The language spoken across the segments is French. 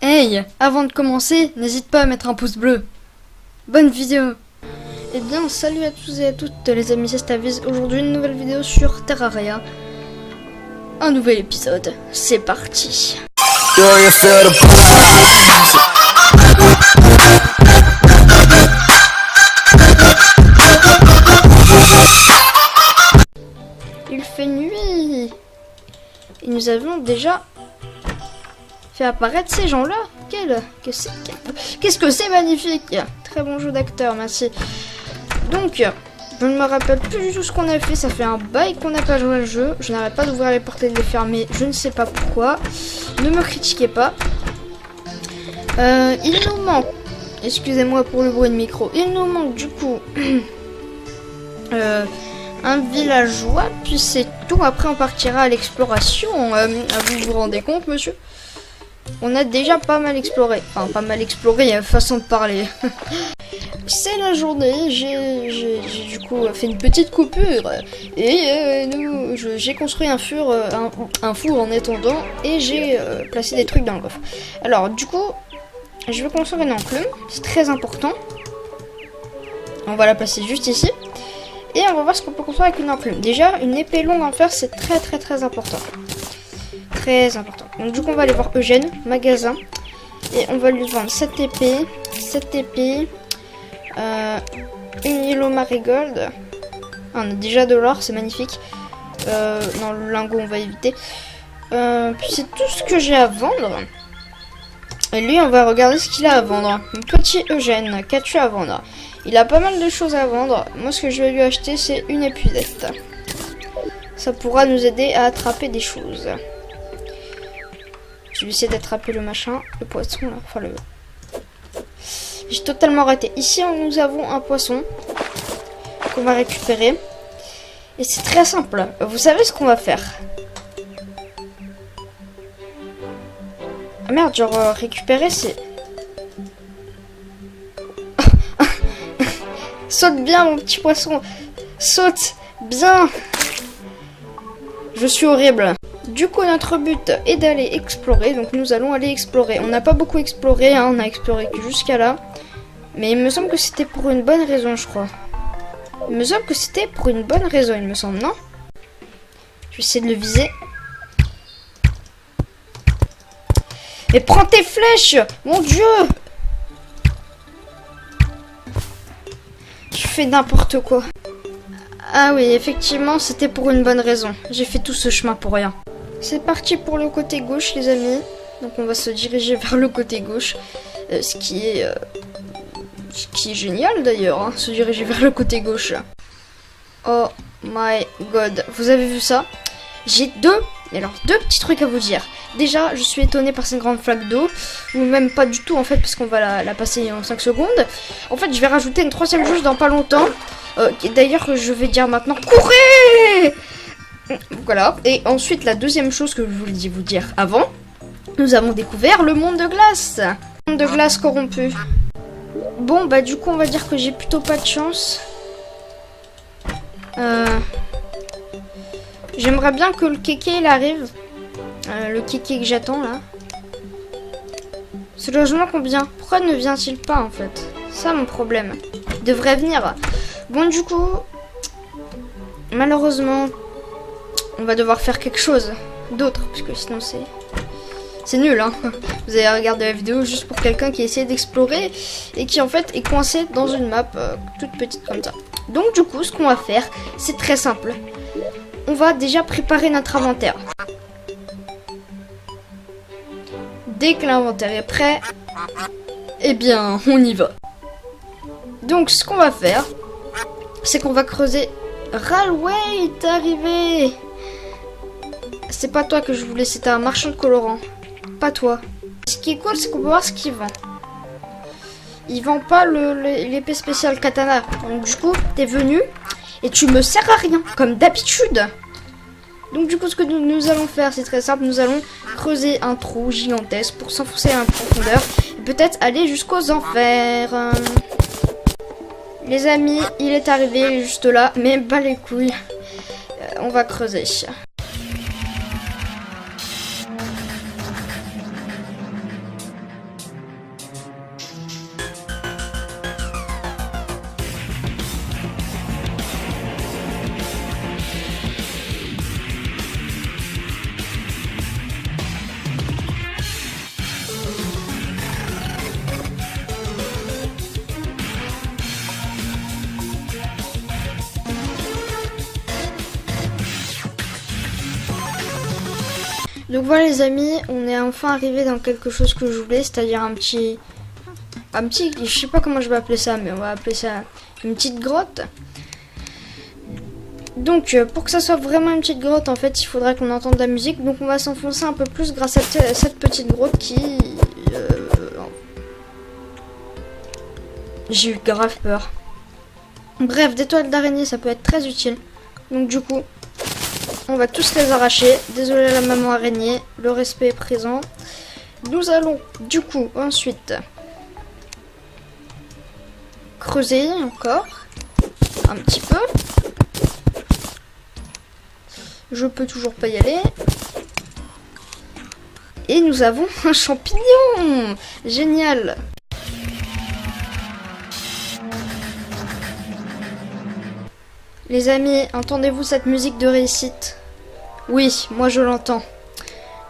Hey, avant de commencer, n'hésite pas à mettre un pouce bleu. Bonne vidéo. Eh bien, salut à tous et à toutes les amis, c'est Staviz. Aujourd'hui, une nouvelle vidéo sur Terraria. Un nouvel épisode, c'est parti. Il fait nuit. Et nous avons déjà fait apparaître ces gens-là. Qu'est-ce que c'est magnifique. Très bon jeu d'acteur, merci. Donc, je ne me rappelle plus du tout ce qu'on a fait. Ça fait un bail qu'on n'a pas joué au jeu. Je n'arrête pas d'ouvrir les portes et de les fermer. Je ne sais pas pourquoi. Ne me critiquez pas. Il nous manque... Excusez-moi pour le bruit de micro. Il nous manque du coup... un villageois. Puis c'est tout. Après on partira à l'exploration. Vous vous rendez compte, monsieur? On a déjà pas mal exploré. Enfin, pas mal exploré, façon de parler. C'est la journée, j'ai du coup fait une petite coupure. Et j'ai construit un four en étendant. Et j'ai placé des trucs dans le coffre. Alors, du coup, je vais construire une enclume. C'est très important. On va la placer juste ici. Et on va voir ce qu'on peut construire avec une enclume. Déjà, une épée longue en fer, c'est très important. Très important. Donc du coup on va aller voir Eugène, magasin, et on va lui vendre cette épée, une yellow marigold. Ah, on a déjà de l'or, c'est magnifique. Non, le lingot on va éviter. Puis c'est tout ce que j'ai à vendre. Et lui on va regarder ce qu'il a à vendre. Petit Eugène, qu'as-tu à vendre? Il a pas mal de choses à vendre. Moi ce que je vais lui acheter c'est une épuisette. Ça pourra nous aider à attraper des choses. Je vais essayer d'attraper le machin, le poisson là, enfin le... J'ai totalement raté. Ici nous avons un poisson qu'on va récupérer. Et c'est très simple. Vous savez ce qu'on va faire? Ah merde, genre récupérer c'est... Saute bien mon petit poisson. Saute bien. Je suis horrible. Du coup, notre but est d'aller explorer. Donc, nous allons aller explorer. On n'a pas beaucoup exploré. Hein, on a exploré que jusqu'à là. Mais il me semble que c'était pour une bonne raison, je crois. Il me semble que c'était pour une bonne raison, il me semble, non? Je vais essayer de le viser. Mais prends tes flèches! Mon Dieu! Tu fais n'importe quoi. Ah oui, effectivement, c'était pour une bonne raison. J'ai fait tout ce chemin pour rien. C'est parti pour le côté gauche, les amis. Donc on va se diriger vers le côté gauche. Ce qui est génial d'ailleurs, hein, se diriger vers le côté gauche. Oh my god. Vous avez vu ça? J'ai deux petits trucs à vous dire. Déjà, je suis étonnée par cette grande flaque d'eau. Ou même pas du tout en fait, parce qu'on va la passer en 5 secondes. En fait, je vais rajouter une troisième jauge dans pas longtemps. D'ailleurs, je vais dire maintenant, courez! Voilà. Et ensuite, la deuxième chose que je voulais vous dire avant, nous avons découvert le monde de glace. Le monde de glace corrompu. Bon, bah du coup, on va dire que j'ai plutôt pas de chance. J'aimerais bien que le kéké il arrive. Le kéké que j'attends là. Ce logement combien? Pourquoi ne vient-il pas en fait? C'est ça mon problème. Il devrait venir. Bon du coup, malheureusement, on va devoir faire quelque chose d'autre. Parce que sinon c'est nul hein. Vous allez regarder la vidéo juste pour quelqu'un qui essaie d'explorer. Et qui en fait est coincé dans une map toute petite comme ça. Donc du coup, ce qu'on va faire, c'est très simple. On va déjà préparer notre inventaire. Dès que l'inventaire est prêt, eh bien, on y va. Donc, ce qu'on va faire, c'est qu'on va creuser... Ralway, t'es arrivé! C'est pas toi que je voulais, c'était un marchand de colorants. Pas toi. Ce qui est cool, c'est qu'on peut voir ce qu'il vend. Il vend pas l'épée spéciale katana. Donc, du coup, t'es venu et tu me sers à rien, comme d'habitude. Donc du coup ce que nous allons faire c'est très simple, nous allons creuser un trou gigantesque pour s'enfoncer à la profondeur et peut-être aller jusqu'aux enfers. Les amis, il est arrivé, il est juste là, mais bas les couilles, on va creuser. Donc voilà les amis, on est enfin arrivé dans quelque chose que je voulais, c'est-à-dire un petit, je sais pas comment je vais appeler ça, mais on va appeler ça une petite grotte. Donc pour que ça soit vraiment une petite grotte, en fait, il faudrait qu'on entende de la musique. Donc on va s'enfoncer un peu plus grâce à cette petite grotte qui... J'ai eu grave peur. Bref, des toiles d'araignée, ça peut être très utile. Donc du coup, on va tous les arracher. Désolé la maman araignée, le respect est présent. Nous allons du coup ensuite creuser encore un petit peu. Je peux toujours pas y aller. Et nous avons un champignon. Génial. Les amis, entendez-vous cette musique de réussite? Oui, moi je l'entends.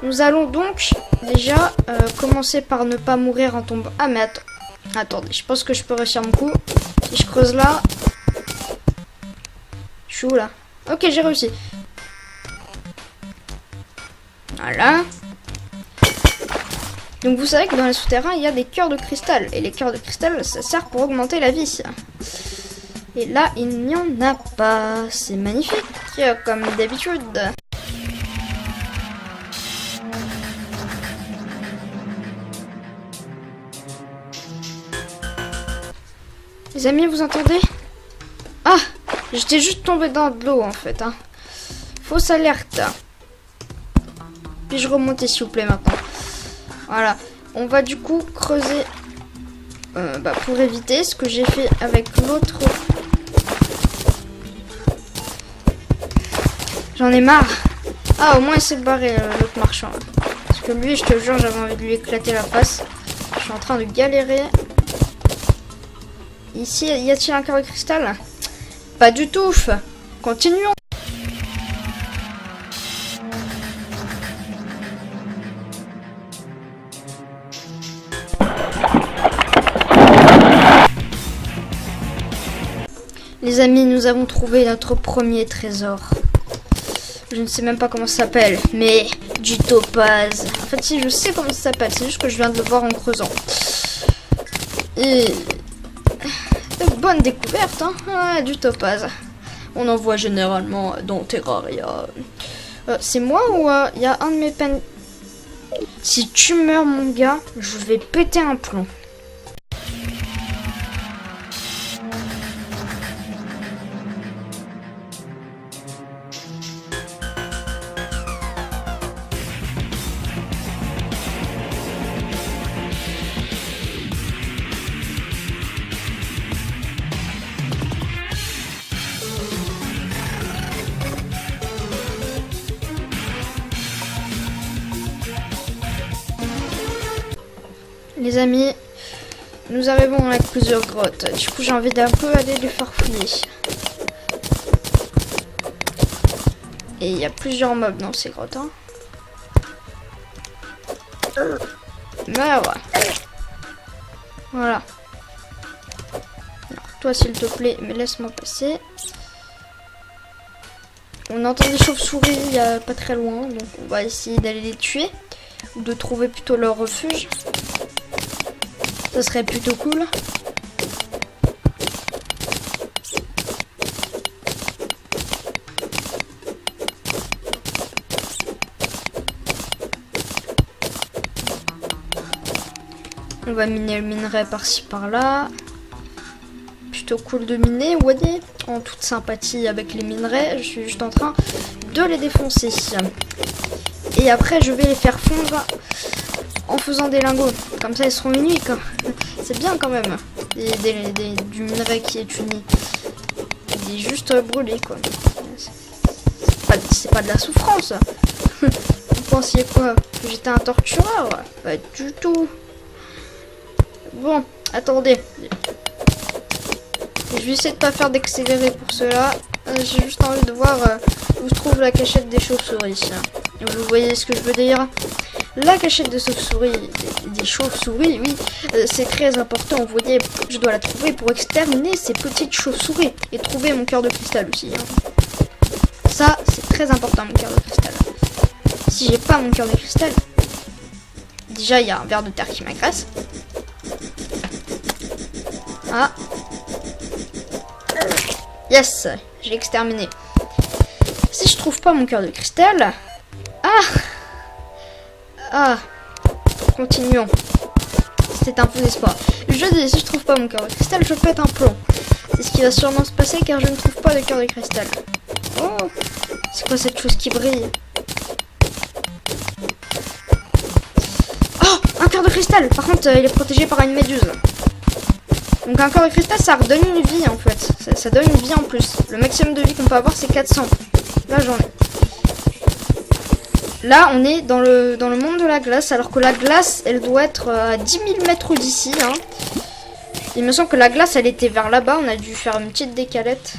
Nous allons donc déjà commencer par ne pas mourir en tombant. Ah mais attendez, je pense que je peux réussir mon coup. Si je creuse là... Je suis où là? Ok, j'ai réussi. Voilà. Donc vous savez que dans les souterrains, il y a des cœurs de cristal. Et les cœurs de cristal, ça sert pour augmenter la vie. Et là, il n'y en a pas. C'est magnifique, comme d'habitude. Les amis, vous entendez? Ah, j'étais juste tombé dans de l'eau, en fait. Hein. Fausse alerte. Puis-je remonter, s'il vous plaît, maintenant? Voilà. On va du coup creuser pour éviter ce que j'ai fait avec l'autre. J'en ai marre. Ah, au moins il s'est barré, l'autre marchand. Parce que lui, je te jure, j'avais envie de lui éclater la face. Je suis en train de galérer. Ici, y a-t-il un cœur de cristal? Pas du tout. Continuons. Les amis, nous avons trouvé notre premier trésor. Je ne sais même pas comment ça s'appelle, mais du topaz. En fait, si je sais comment ça s'appelle, c'est juste que je viens de le voir en creusant. Et... bonne découverte, hein. Ouais, du topaz. On en voit généralement dans Terraria. C'est moi ou il y a un de mes peines... Si tu meurs, mon gars, je vais péter un plomb. Les amis, nous arrivons avec plusieurs grottes. Du coup, j'ai envie d'un peu aller les farfouiller. Et il y a plusieurs mobs dans ces grottes. Hein. Meurs. Voilà. Alors, toi, s'il te plaît, mais laisse-moi passer. On entend des chauves-souris il y a pas très loin, donc on va essayer d'aller les tuer. Ou de trouver plutôt leur refuge. Ça serait plutôt cool. On va miner le minerai par-ci par-là. Plutôt cool de miner, vous voyez, en toute sympathie avec les minerais. Je suis juste en train de les défoncer. Et après, je vais les faire fondre en faisant des lingots. Comme ça, ils seront unis. C'est bien quand même. Du minerai qui est uni. Il est juste brûlé, quoi. C'est pas de la souffrance. Vous pensiez quoi? Que j'étais un tortureur? Pas du tout. Bon, attendez. Je vais essayer de pas faire d'accélérer pour cela. J'ai juste envie de voir où se trouve la cachette des chauves-souris. Vous voyez ce que je veux dire? La cachette des chauves-souris, des chauves-souris, oui, c'est très important. Vous voyez, je dois la trouver pour exterminer ces petites chauves-souris et trouver mon cœur de cristal aussi. Hein. Ça, c'est très important, mon cœur de cristal. si j'ai pas mon cœur de cristal? Déjà, il y a un ver de terre qui m'agresse. Ah. Yes, j'ai exterminé. Si je trouve pas mon cœur de cristal... Ah. Continuons. C'est un faux espoir. Je dis, si je trouve pas mon cœur de cristal, je pète un plomb. C'est ce qui va sûrement se passer car je ne trouve pas de cœur de cristal. Oh, c'est quoi cette chose qui brille? Oh, un cœur de cristal. Par contre, il est protégé par une méduse. Donc un cœur de cristal, ça redonne une vie en fait. Ça donne une vie en plus. Le maximum de vie qu'on peut avoir, c'est 400. Là, j'en ai. Là, on est dans le monde de la glace, alors que la glace, elle doit être à 10 000 mètres d'ici. Hein. Il me semble que la glace, elle était vers là-bas. On a dû faire une petite décalette.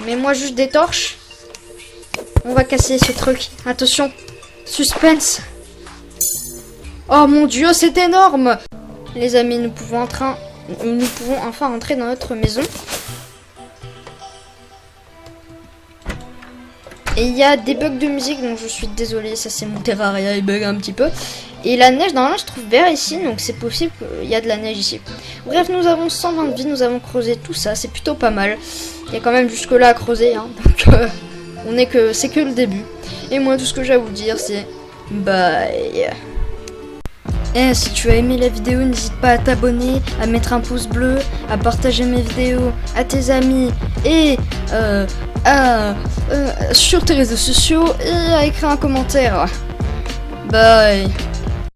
Mets-moi juste des torches. On va casser ce truc. Attention. Suspense. Oh mon dieu, c'est énorme. Les amis, nous pouvons enfin entrer dans notre maison. Et il y a des bugs de musique, donc je suis désolée, ça c'est mon Terraria, il bug un petit peu. Et la neige, normalement je trouve vert ici, donc c'est possible qu'il y a de la neige ici. Bref, nous avons 120 de vie, nous avons creusé tout ça, c'est plutôt pas mal. Il y a quand même jusque là à creuser, hein, donc c'est que le début. Et moi tout ce que j'ai à vous dire c'est bye. Et si tu as aimé la vidéo, n'hésite pas à t'abonner, à mettre un pouce bleu, à partager mes vidéos à tes amis et sur tes réseaux sociaux et à écrire un commentaire. Bye.